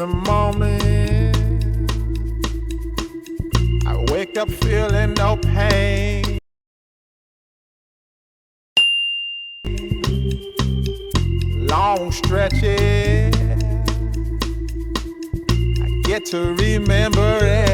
the morning, I wake up feeling no pain. Long stretches, I get to remember it.